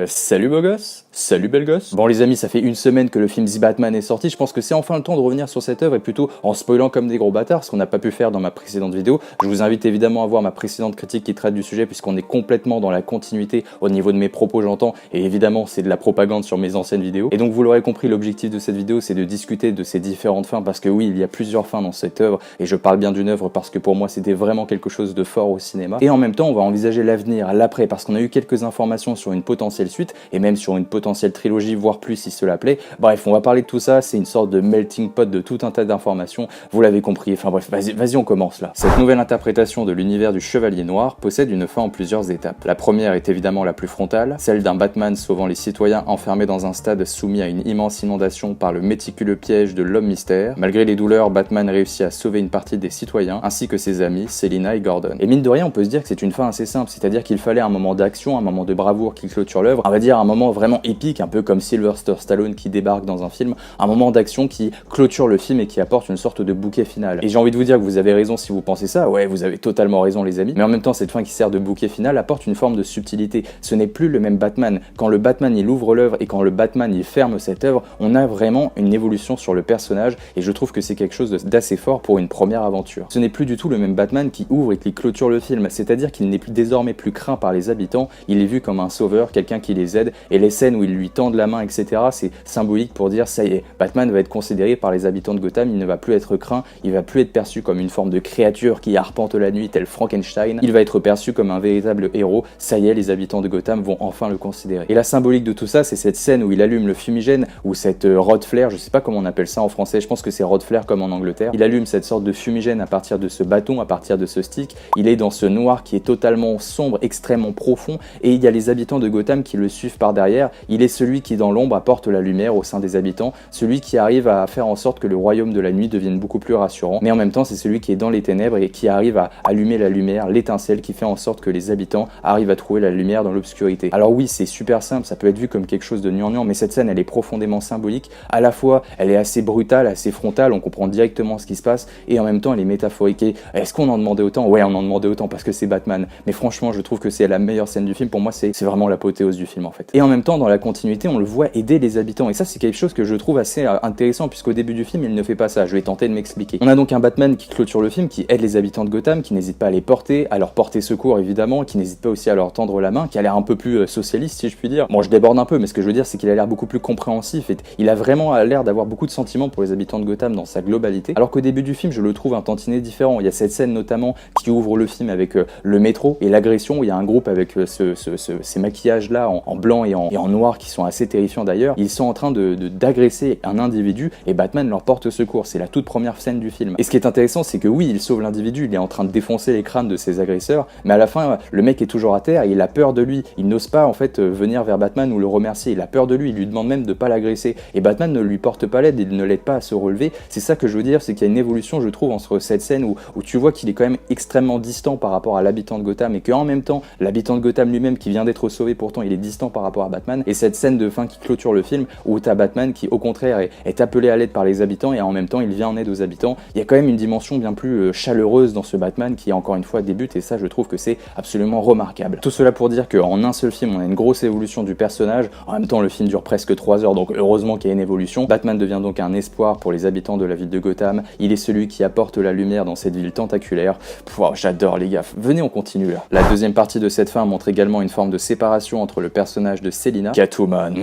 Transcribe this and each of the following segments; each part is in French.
Salut beau gosse, salut belle gosse. Bon les amis, ça fait une semaine que le film The Batman est sorti, je pense que c'est enfin le temps de revenir sur cette œuvre et plutôt en spoilant comme des gros bâtards, ce qu'on n'a pas pu faire dans ma précédente vidéo. Je vous invite évidemment à voir ma précédente critique qui traite du sujet puisqu'on est complètement dans la continuité au niveau de mes propos j'entends, et évidemment c'est de la propagande sur mes anciennes vidéos. Et donc vous l'aurez compris, l'objectif de cette vidéo c'est de discuter de ces différentes fins parce que oui, il y a plusieurs fins dans cette œuvre et je parle bien d'une œuvre parce que pour moi c'était vraiment quelque chose de fort au cinéma. Et en même temps on va envisager l'avenir, l'après, parce qu'on a eu quelques informations sur une potentielle suite et même sur une potentielle trilogie, voire plus si cela plaît. Bref, on va parler de tout ça, c'est une sorte de melting pot de tout un tas d'informations, vous l'avez compris, enfin bref, vas-y on commence là. Cette nouvelle interprétation de l'univers du Chevalier Noir possède une fin en plusieurs étapes. La première est évidemment la plus frontale, celle d'un Batman sauvant les citoyens enfermés dans un stade soumis à une immense inondation par le méticuleux piège de l'homme mystère. Malgré les douleurs, Batman réussit à sauver une partie des citoyens, ainsi que ses amis, Selina et Gordon. Et mine de rien, on peut se dire que c'est une fin assez simple, c'est-à-dire qu'il fallait un moment d'action, un moment de bravoure qui clôture l'œuvre, on va dire un moment vraiment épique, un peu comme Sylvester Stallone qui débarque dans un film, un moment d'action qui clôture le film et qui apporte une sorte de bouquet final. Et j'ai envie de vous dire que vous avez raison si vous pensez ça, ouais, vous avez totalement raison les amis, mais en même temps cette fin qui sert de bouquet final apporte une forme de subtilité. Ce n'est plus le même Batman. Quand le Batman il ouvre l'œuvre et quand le Batman il ferme cette œuvre, on a vraiment une évolution sur le personnage et je trouve que c'est quelque chose d'assez fort pour une première aventure. Ce n'est plus du tout le même Batman qui ouvre et qui clôture le film, c'est-à-dire qu'il n'est désormais plus craint par les habitants, il est vu comme un sauveur, quelqu'un qui les aide, et les scènes où ils lui tendent la main, etc., c'est symbolique pour dire ça y est, Batman va être considéré par les habitants de Gotham, il ne va plus être craint, il va plus être perçu comme une forme de créature qui arpente la nuit tel Frankenstein, il va être perçu comme un véritable héros, ça y est, les habitants de Gotham vont enfin le considérer. Et la symbolique de tout ça, c'est cette scène où il allume le fumigène, ou cette rod flare, je sais pas comment on appelle ça en français, je pense que c'est rod flare comme en Angleterre, il allume cette sorte de fumigène à partir de ce bâton, à partir de ce stick, il est dans ce noir qui est totalement sombre, extrêmement profond, et il y a les habitants de Gotham qui le suivent par derrière, il est celui qui dans l'ombre apporte la lumière au sein des habitants, celui qui arrive à faire en sorte que le royaume de la nuit devienne beaucoup plus rassurant, mais en même temps c'est celui qui est dans les ténèbres et qui arrive à allumer la lumière, l'étincelle qui fait en sorte que les habitants arrivent à trouver la lumière dans l'obscurité. Alors oui, c'est super simple, ça peut être vu comme quelque chose de gnangnan, mais cette scène elle est profondément symbolique, à la fois elle est assez brutale, assez frontale, on comprend directement ce qui se passe, et en même temps elle est métaphorique. Et est-ce qu'on en demandait autant? Ouais, on en demandait autant parce que c'est Batman, mais franchement je trouve que c'est la meilleure scène du film, pour moi c'est vraiment l'apothéose du film en fait. Et en même temps dans la continuité on le voit aider les habitants, et ça c'est quelque chose que je trouve assez intéressant puisqu'au début du film il ne fait pas ça, je vais tenter de m'expliquer. On a donc un Batman qui clôture le film, qui aide les habitants de Gotham, qui n'hésite pas à les porter, à leur porter secours évidemment, qui n'hésite pas aussi à leur tendre la main, qui a l'air un peu plus socialiste si je puis dire. Bon, je déborde un peu, mais ce que je veux dire c'est qu'il a l'air beaucoup plus compréhensif et il a vraiment l'air d'avoir beaucoup de sentiments pour les habitants de Gotham dans sa globalité, alors qu'au début du film je le trouve un tantinet différent. Il y a cette scène notamment qui ouvre le film avec le métro et l'agression, où il y a un groupe avec ces maquillages là en blanc et en noir qui sont assez terrifiants d'ailleurs. Ils sont en train d'agresser un individu et Batman leur porte secours, c'est la toute première scène du film. Et ce qui est intéressant c'est que oui, il sauve l'individu, il est en train de défoncer les crânes de ses agresseurs, mais à la fin le mec est toujours à terre et il a peur de lui, il n'ose pas en fait venir vers Batman ou le remercier, il a peur de lui, il lui demande même de pas l'agresser et Batman ne lui porte pas l'aide, il ne l'aide pas à se relever. C'est ça que je veux dire, c'est qu'il y a une évolution je trouve entre cette scène où tu vois qu'il est quand même extrêmement distant par rapport à l'habitant de Gotham et qu'en même temps l'habitant de Gotham lui-même qui vient d'être sauvé, pourtant il est distant par rapport à Batman, et cette scène de fin qui clôture le film où t'as Batman qui au contraire est appelé à l'aide par les habitants et en même temps il vient en aide aux habitants. Il y a quand même une dimension bien plus chaleureuse dans ce Batman qui encore une fois débute, et ça je trouve que c'est absolument remarquable. Tout cela pour dire qu'en un seul film on a une grosse évolution du personnage, en même temps le film dure presque 3 heures donc heureusement qu'il y a une évolution. Batman devient donc un espoir pour les habitants de la ville de Gotham, il est celui qui apporte la lumière dans cette ville tentaculaire. J'adore les gars, venez on continue là. La deuxième partie de cette fin montre également une forme de séparation entre le personnage de Selina, Catwoman,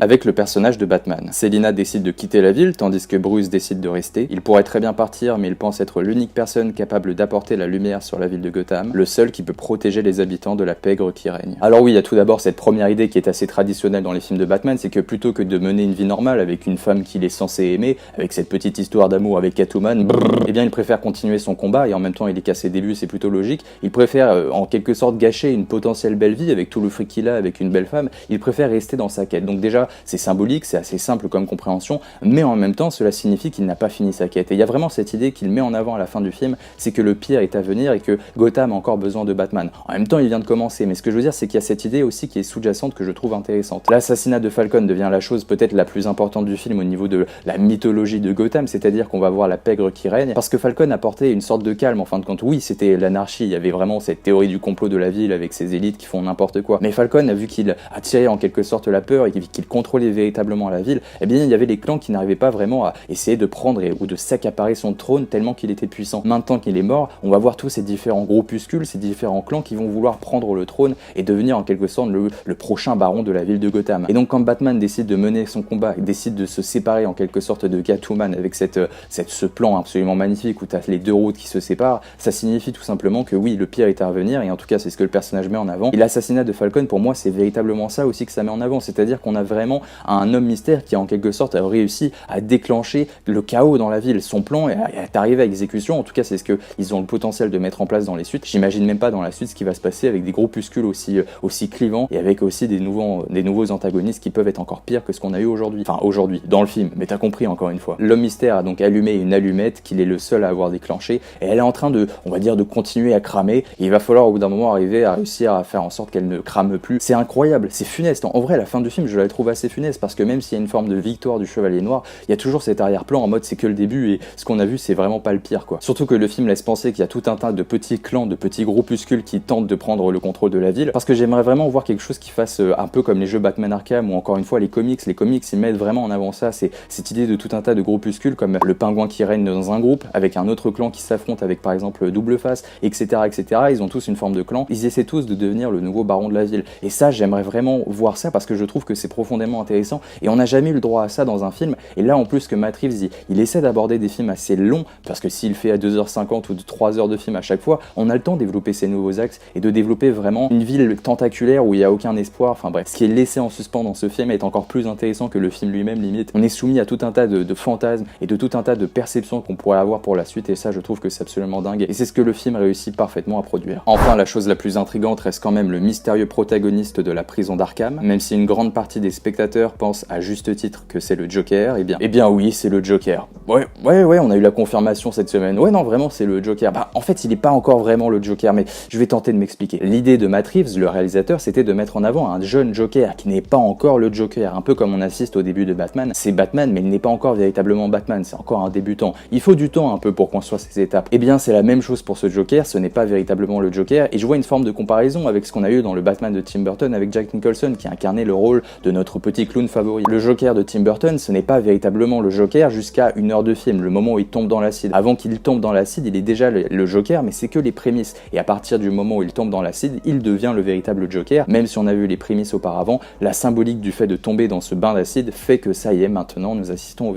avec le personnage de Batman. Selina décide de quitter la ville tandis que Bruce décide de rester. Il pourrait très bien partir mais il pense être l'unique personne capable d'apporter la lumière sur la ville de Gotham, le seul qui peut protéger les habitants de la pègre qui règne. Alors oui, il y a tout d'abord cette première idée qui est assez traditionnelle dans les films de Batman, c'est que plutôt que de mener une vie normale avec une femme qu'il est censé aimer, avec cette petite histoire d'amour avec Catwoman, eh bien il préfère continuer son combat et en même temps il est qu'à ses débuts, c'est plutôt logique. Il préfère en quelque sorte gâcher une potentielle belle vie avec tout le fric qu'il a avec une belle femme, il préfère rester dans sa quête. Donc déjà c'est symbolique, c'est assez simple comme compréhension, mais en même temps cela signifie qu'il n'a pas fini sa quête. Et il y a vraiment cette idée qu'il met en avant à la fin du film, c'est que le pire est à venir et que Gotham a encore besoin de Batman. En même temps il vient de commencer, mais ce que je veux dire c'est qu'il y a cette idée aussi qui est sous-jacente que je trouve intéressante. L'assassinat de Falcone devient la chose peut-être la plus importante du film au niveau de la mythologie de Gotham, c'est-à-dire qu'on va voir la pègre qui règne, parce que Falcone apportait une sorte de calme en fin de compte. Oui, c'était l'anarchie, il y avait vraiment cette théorie du complot de la ville avec ses élites qui font n'importe quoi, mais Falcone, vu qu'il ville, attirait en quelque sorte la peur et qu'il contrôlait véritablement la ville, eh bien il y avait les clans qui n'arrivaient pas vraiment à essayer de prendre ou de s'accaparer son trône tellement qu'il était puissant. Maintenant qu'il est mort, on va voir tous ces différents groupuscules, ces différents clans qui vont vouloir prendre le trône et devenir en quelque sorte le prochain baron de la ville de Gotham. Et donc quand Batman décide de mener son combat, décide de se séparer en quelque sorte de Catwoman avec ce plan absolument magnifique où tu as les deux routes qui se séparent, ça signifie tout simplement que oui, le pire est à revenir, et en tout cas c'est ce que le personnage met en avant. Et l'assassinat de Falcon, pour moi, c'est véritablement ça aussi que ça met en avant, c'est-à-dire qu'on a vraiment un homme mystère qui en quelque sorte a réussi à déclencher le chaos dans la ville. Son plan est arrivé à exécution, en tout cas c'est ce qu'ils ont le potentiel de mettre en place dans les suites. J'imagine même pas dans la suite ce qui va se passer avec des groupuscules aussi clivants et avec aussi des nouveaux antagonistes qui peuvent être encore pires que ce qu'on a eu aujourd'hui. Enfin aujourd'hui, dans le film, mais t'as compris encore une fois. L'homme mystère a donc allumé une allumette qu'il est le seul à avoir déclenchée et elle est en train de, on va dire, de continuer à cramer, et il va falloir au bout d'un moment arriver à réussir à faire en sorte qu'elle ne crame plus. C'est incroyable, c'est funeste. En vrai, la fin du film, je la trouve assez funeste parce que même s'il y a une forme de victoire du Chevalier Noir, il y a toujours cet arrière-plan en mode c'est que le début et ce qu'on a vu c'est vraiment pas le pire quoi. Surtout que le film laisse penser qu'il y a tout un tas de petits clans, de petits groupuscules qui tentent de prendre le contrôle de la ville, parce que j'aimerais vraiment voir quelque chose qui fasse un peu comme les jeux Batman Arkham ou encore une fois les comics. Les comics ils mettent vraiment en avant ça, c'est cette idée de tout un tas de groupuscules comme le pingouin qui règne dans un groupe avec un autre clan qui s'affronte avec par exemple Double Face, etc. etc. Ils ont tous une forme de clan, ils essaient tous de devenir le nouveau baron de la ville. Et ça, j'aimerais vraiment voir ça parce que je trouve que c'est profondément intéressant et on n'a jamais eu le droit à ça dans un film. Et là, en plus que Matt Reeves, il essaie d'aborder des films assez longs parce que s'il fait à 2h50 ou 3 heures de film à chaque fois, on a le temps de développer ces nouveaux axes et de développer vraiment une ville tentaculaire où il n'y a aucun espoir. Enfin bref, ce qui est laissé en suspens dans ce film est encore plus intéressant que le film lui-même limite. On est soumis à tout un tas de fantasmes et de tout un tas de perceptions qu'on pourrait avoir pour la suite et ça, je trouve que c'est absolument dingue et c'est ce que le film réussit parfaitement à produire. Enfin, la chose la plus intrigante reste quand même le mystérieux protagoniste de la prison d'Arkham, même si une grande partie des spectateurs pensent à juste titre que c'est le Joker, eh bien oui, c'est le Joker. Ouais, on a eu la confirmation cette semaine. Ouais, non, vraiment, c'est le Joker. Bah, en fait, il est pas encore vraiment le Joker, mais je vais tenter de m'expliquer. L'idée de Matt Reeves, le réalisateur, c'était de mettre en avant un jeune Joker qui n'est pas encore le Joker, un peu comme on assiste au début de Batman. C'est Batman, mais il n'est pas encore véritablement Batman, c'est encore un débutant. Il faut du temps un peu pour construire ces étapes. Eh bien, c'est la même chose pour ce Joker, ce n'est pas véritablement le Joker, et je vois une forme de comparaison avec ce qu'on a eu dans le Batman de Tim Burton avec Jack Nicholson qui incarnait le rôle de notre petit clown favori. Le Joker de Tim Burton, ce n'est pas véritablement le Joker jusqu'à 1 heure de film, le moment où il tombe dans l'acide. Avant qu'il tombe dans l'acide, il est déjà le Joker, mais c'est que les prémices. Et à partir du moment où il tombe dans l'acide, il devient le véritable Joker. Même si on a vu les prémices auparavant, la symbolique du fait de tomber dans ce bain d'acide fait que ça y est, maintenant nous assistons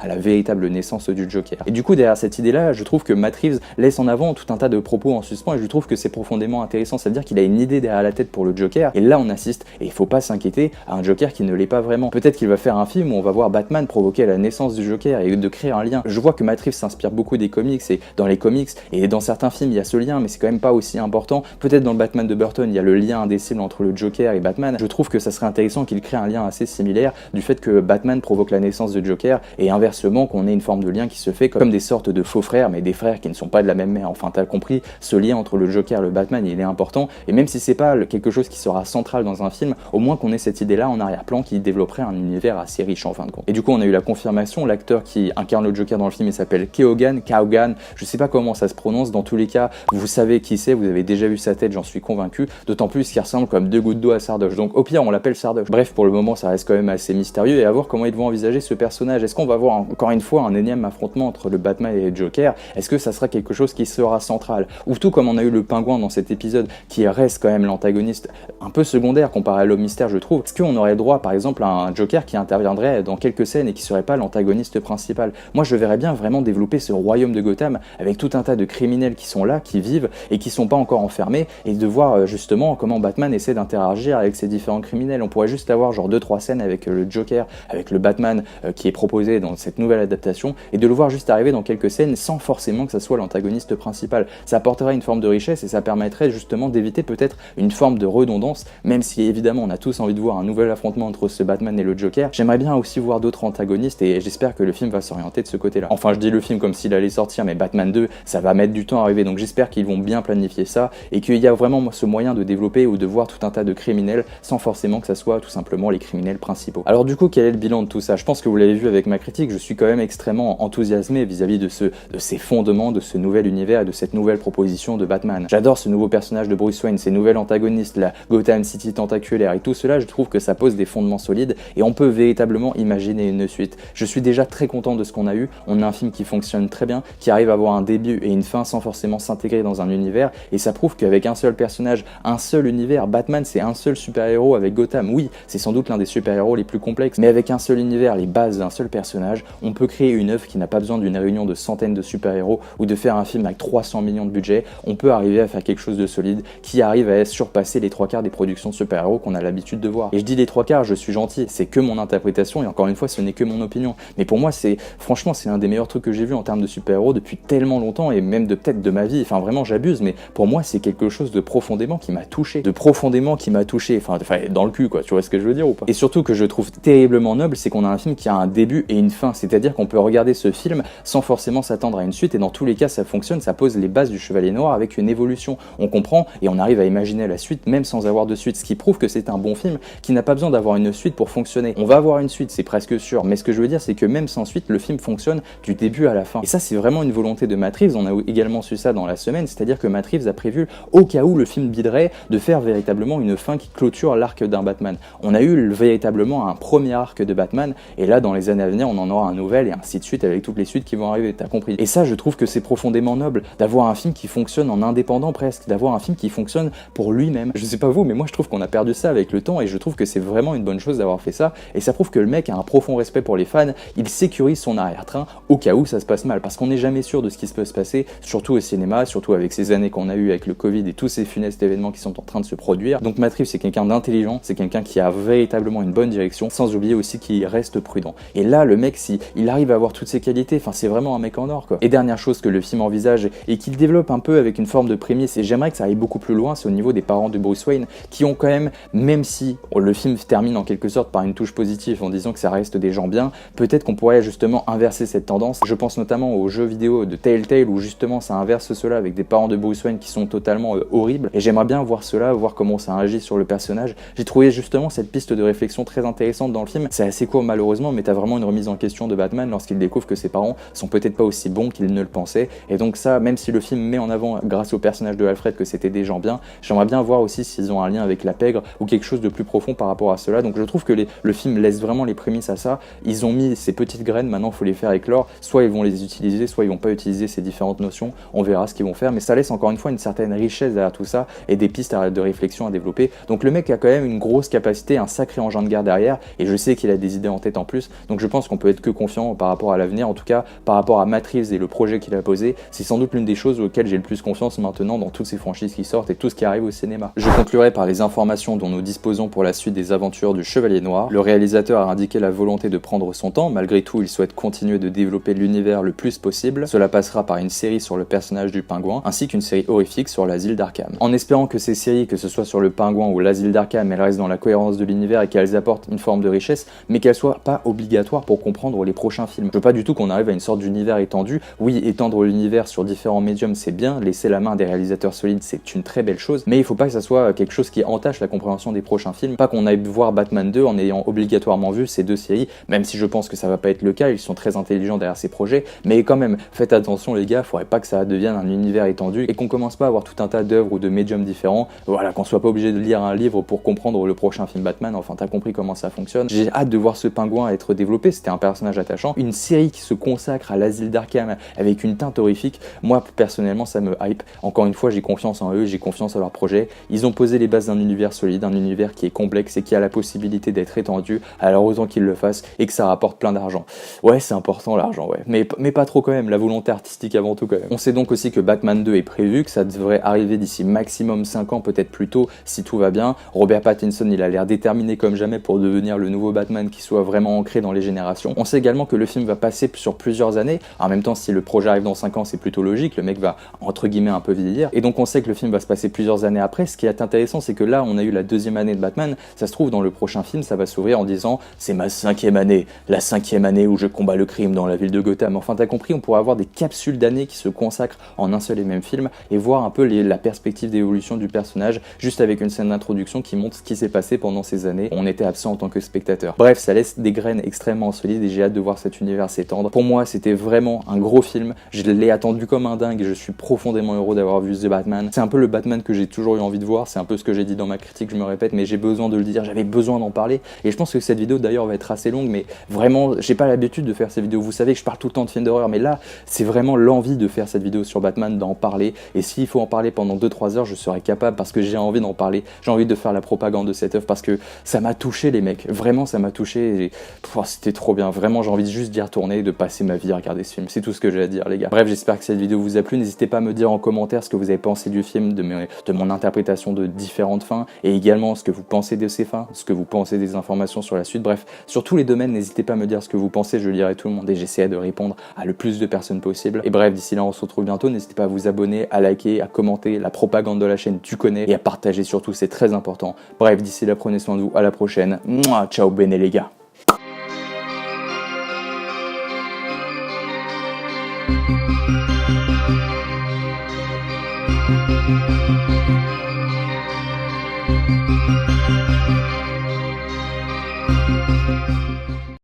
à la véritable naissance du Joker. Et du coup, derrière cette idée-là, je trouve que Matt Reeves laisse en avant tout un tas de propos en suspens et je trouve que c'est profondément intéressant. C'est-à-dire qu'il a une idée derrière la tête pour le Joker et là on assiste, et il faut pas s'inquiéter, à un Joker qui ne l'est pas vraiment. Peut-être qu'il va faire un film où on va voir Batman provoquer la naissance du Joker et de créer un lien. Je vois que Matt Reeves s'inspire beaucoup des comics et dans les comics et dans certains films il y a ce lien, mais c'est quand même pas aussi important. Peut-être dans le Batman de Burton il y a le lien indécible entre le Joker et Batman. Je trouve que ça serait intéressant qu'il crée un lien assez similaire du fait que Batman provoque la naissance de Joker et inversement qu'on ait une forme de lien qui se fait comme des sortes de faux frères, mais des frères qui ne sont pas de la même mère. Enfin t'as compris, ce lien entre le Joker et le Batman il est important, et même si c'est pas quelque chose qui sera central dans un film, au moins qu'on ait cette idée là en arrière-plan qui développerait un univers assez riche en fin de compte. Et du coup on a eu la confirmation, l'acteur qui incarne le Joker dans le film il s'appelle Keoghan, je sais pas comment ça se prononce, dans tous les cas vous savez qui c'est, vous avez déjà vu sa tête, j'en suis convaincu, d'autant plus qu'il ressemble comme 2 gouttes d'eau à Sardoche, donc au pire on l'appelle Sardoche. Bref, pour le moment ça reste quand même assez mystérieux et à voir comment ils vont envisager ce personnage. Est-ce qu'on va voir encore une fois un énième affrontement entre le Batman et le Joker? Est-ce que ça sera quelque chose qui sera central? Ou tout comme on a eu le pingouin dans cet épisode qui reste quand même l'antagoniste un peu secondaire comparé à l'homme mystère je trouve, est-ce qu'on aurait droit par exemple à un Joker qui interviendrait dans quelques scènes et qui serait pas l'antagoniste principal? Moi je verrais bien vraiment développer ce royaume de Gotham avec tout un tas de criminels qui sont là, qui vivent et qui sont pas encore enfermés, et de voir justement comment Batman essaie d'interagir avec ces différents criminels. On pourrait juste avoir genre 2-3 scènes avec le Joker, avec le Batman qui est proposé dans cette nouvelle adaptation, et de le voir juste arriver dans quelques scènes sans forcément que ça soit l'antagoniste principal. Ça apporterait une forme de richesse et ça permettrait justement d'éviter peut-être une forme de redondance, même si évidemment on a tous envie de voir un nouvel affrontement entre ce Batman et le Joker. J'aimerais bien aussi voir d'autres antagonistes et j'espère que le film va s'orienter de ce côté-là. Enfin, je dis le film comme s'il allait sortir, mais Batman 2, ça va mettre du temps à arriver, donc j'espère qu'ils vont bien planifier ça et qu'il y a vraiment ce moyen de développer ou de voir tout un tas de criminels sans forcément que ça soit tout simplement les criminels principaux. Alors du coup, quel est le bilan de tout ça? Je pense que vous l'avez vu avec ma critique, je suis quand même extrêmement enthousiasmé vis-à-vis de ces fondements, de ce nouvel univers et de cette nouvelle proposition de Batman. J'adore ce nouveau personnage de Bruce Wayne, ces nouvelles antagonistes, la Gotham City outils tentaculaires et tout cela, je trouve que ça pose des fondements solides et on peut véritablement imaginer une suite. Je suis déjà très content de ce qu'on a eu, on a un film qui fonctionne très bien, qui arrive à avoir un début et une fin sans forcément s'intégrer dans un univers, et ça prouve qu'avec un seul personnage, un seul univers, Batman c'est un seul super-héros avec Gotham, oui, c'est sans doute l'un des super-héros les plus complexes, mais avec un seul univers, les bases d'un seul personnage, on peut créer une œuvre qui n'a pas besoin d'une réunion de centaines de super-héros ou de faire un film avec 300 millions de budget, on peut arriver à faire quelque chose de solide qui arrive à surpasser les 3/4 des productions de super-héros qu'on a l'habitude de voir. Et je dis les 3/4, je suis gentil, c'est que mon interprétation et encore une fois ce n'est que mon opinion, mais pour moi franchement c'est l'un des meilleurs trucs que j'ai vu en termes de super-héros depuis tellement longtemps et même peut-être de ma vie, enfin vraiment j'abuse, mais pour moi c'est quelque chose de profondément qui m'a touché, enfin dans le cul quoi, tu vois ce que je veux dire ou pas? Et surtout que je trouve terriblement noble, c'est qu'on a un film qui a un début et une fin, c'est-à-dire qu'on peut regarder ce film sans forcément s'attendre à une suite et dans tous les cas ça fonctionne, ça pose les bases du Chevalier Noir avec une évolution, on comprend et on arrive à imaginer la suite même sans avoir de suite, ce qui prouve que c'est un bon film qui n'a pas besoin d'avoir une suite pour fonctionner. On va avoir une suite, c'est presque sûr, mais ce que je veux dire c'est que même sans suite, le film fonctionne du début à la fin. Et ça c'est vraiment une volonté de Matt Reeves, on a également su ça dans la semaine, c'est-à-dire que Matt Reeves a prévu, au cas où le film biderait, de faire véritablement une fin qui clôture l'arc d'un Batman. On a eu véritablement un premier arc de Batman, et là dans les années à venir on en aura un nouvel et ainsi de suite avec toutes les suites qui vont arriver, t'as compris. Et ça je trouve que c'est profondément noble, d'avoir un film qui fonctionne en indépendant presque, d'avoir un film qui fonctionne pour lui-même. Je sais pas vous, mais moi je trouve qu'on a perdu ça avec le temps et je trouve que c'est vraiment une bonne chose d'avoir fait ça, et ça prouve que le mec a un profond respect pour les fans, il sécurise son arrière-train au cas où ça se passe mal, parce qu'on n'est jamais sûr de ce qui peut se passer, surtout au cinéma, surtout avec ces années qu'on a eues avec le Covid et tous ces funestes événements qui sont en train de se produire. Donc Matt Reeves c'est quelqu'un d'intelligent, c'est quelqu'un qui a véritablement une bonne direction, sans oublier aussi qu'il reste prudent. Et là le mec, si il arrive à avoir toutes ses qualités, enfin c'est vraiment un mec en or quoi. Et dernière chose que le film envisage et qu'il développe un peu avec une forme de prémisse, et j'aimerais que ça aille beaucoup plus loin, c'est au niveau des parents de Bruce Wayne, qui ont quand même si le film termine en quelque sorte par une touche positive en disant que ça reste des gens bien, peut-être qu'on pourrait justement inverser cette tendance. Je pense notamment aux jeux vidéo de Telltale où justement ça inverse cela avec des parents de Bruce Wayne qui sont totalement horribles, et j'aimerais bien voir cela, voir comment ça agit sur le personnage. J'ai trouvé justement cette piste de réflexion très intéressante dans le film, c'est assez court malheureusement, mais t'as vraiment une remise en question de Batman lorsqu'il découvre que ses parents sont peut-être pas aussi bons qu'ils ne le pensaient, et donc ça, même si le film met en avant grâce au personnage de Alfred que c'était des gens bien, j'aimerais bien voir aussi s'ils ont un lien avec la pègre ou quelque chose de plus profond par rapport à cela. Donc je trouve que le film laisse vraiment les prémices à ça, ils ont mis ces petites graines, maintenant il faut les faire éclore, soit ils vont les utiliser, soit ils vont pas utiliser ces différentes notions, on verra ce qu'ils vont faire, mais ça laisse encore une fois une certaine richesse derrière tout ça et des pistes de réflexion à développer. Donc le mec a quand même une grosse capacité, un sacré engin de guerre derrière, et je sais qu'il a des idées en tête en plus, donc je pense qu'on peut être que confiant par rapport à l'avenir, en tout cas par rapport à Matt Reeves et le projet qu'il a posé, c'est sans doute l'une des choses auxquelles j'ai le plus confiance maintenant dans toutes ces franchises qui sortent et tout ce qui arrive au cinéma. Je conclurai par les informations dont nous disposons pour la suite des aventures du Chevalier Noir. Le réalisateur a indiqué la volonté de prendre son temps, malgré tout il souhaite continuer de développer l'univers le plus possible, cela passera par une série sur le personnage du Pingouin, ainsi qu'une série horrifique sur l'asile d'Arkham. En espérant que ces séries, que ce soit sur le Pingouin ou l'asile d'Arkham, elles restent dans la cohérence de l'univers et qu'elles apportent une forme de richesse, mais qu'elles soient pas obligatoires pour comprendre les prochains films. Je veux pas du tout qu'on arrive à une sorte d'univers étendu, oui étendre l'univers sur différents médiums c'est bien, laisser la main à des réalisateurs solides c'est une très belle chose, mais il faut pas que ça soit quelque chose qui entache la compréhension des prochains films, pas qu'on aille voir Batman 2 en ayant obligatoirement vu ces deux séries, même si je pense que ça va pas être le cas, ils sont très intelligents derrière ces projets, mais quand même, faites attention les gars, faudrait pas que ça devienne un univers étendu et qu'on commence pas à avoir tout un tas d'œuvres ou de médiums différents, voilà, qu'on soit pas obligé de lire un livre pour comprendre le prochain film Batman, enfin t'as compris comment ça fonctionne. J'ai hâte de voir ce Pingouin être développé, c'était un personnage attachant, une série qui se consacre à l'asile d'Arkham avec une teinte horrifique, moi personnellement ça me hype, encore une fois j'ai confiance en eux, j'ai confiance à leur projet, ils ont posé les bases d'un univers solide, un univers qui est complexe et qui a la possibilité d'être étendu, alors autant qu'ils le fassent et que ça rapporte plein d'argent. Ouais c'est important l'argent, ouais, mais pas trop quand même, la volonté artistique avant tout quand même. On sait donc aussi que Batman 2 est prévu, que ça devrait arriver d'ici maximum 5 ans, peut-être plus tôt si tout va bien. Robert Pattinson il a l'air déterminé comme jamais pour devenir le nouveau Batman qui soit vraiment ancré dans les générations. On sait également que le film va passer sur plusieurs années, en même temps si le projet arrive dans 5 ans c'est plutôt logique, le mec va entre guillemets un peu vieillir, et donc on sait que le film va se passer plusieurs années après. Ce qui est intéressant c'est que là on a eu la deuxième année de Batman, ça se trouve dans le prochain film ça va s'ouvrir en disant c'est ma 5e année, la 5e année où je combats le crime dans la ville de Gotham. Enfin t'as compris, on pourra avoir des capsules d'années qui se consacrent en un seul et même film et voir un peu la perspective d'évolution du personnage juste avec une scène d'introduction qui montre ce qui s'est passé pendant ces années où on était absent en tant que spectateur. Bref, ça laisse des graines extrêmement solides et j'ai hâte de voir cet univers s'étendre. Pour moi c'était vraiment un gros film, je l'ai attendu comme un dingue et je suis profondément heureux d'avoir vu The Batman. C'est un peu le Batman que j'ai toujours eu envie de voir, c'est un peu ce que j'ai dit dans ma ma critique, je me répète, mais j'ai besoin de le dire, j'avais besoin d'en parler. Et je pense que cette vidéo d'ailleurs va être assez longue, mais vraiment, j'ai pas l'habitude de faire ces vidéos. Vous savez que je parle tout le temps de films d'horreur, mais là, c'est vraiment l'envie de faire cette vidéo sur Batman, d'en parler. Et s'il faut en parler pendant 2-3 heures, je serai capable parce que j'ai envie d'en parler. J'ai envie de faire la propagande de cette œuvre parce que ça m'a touché, les mecs. Vraiment, ça m'a touché. C'était trop bien. Vraiment, j'ai envie juste d'y retourner et de passer ma vie à regarder ce film. C'est tout ce que j'ai à dire, les gars. Bref, j'espère que cette vidéo vous a plu. N'hésitez pas à me dire en commentaire ce que vous avez pensé du film, de mon interprétation de différentes fins, et également ce que vous pensez de ces fins, ce que vous pensez des informations sur la suite. Bref, sur tous les domaines, n'hésitez pas à me dire ce que vous pensez. Je lirai tout le monde et j'essaierai de répondre à le plus de personnes possible. Et bref, d'ici là, on se retrouve bientôt. N'hésitez pas à vous abonner, à liker, à commenter. La propagande de la chaîne, tu connais, et à partager surtout, c'est très important. Bref, d'ici là, prenez soin de vous. À la prochaine. Mouah, ciao, bene les gars.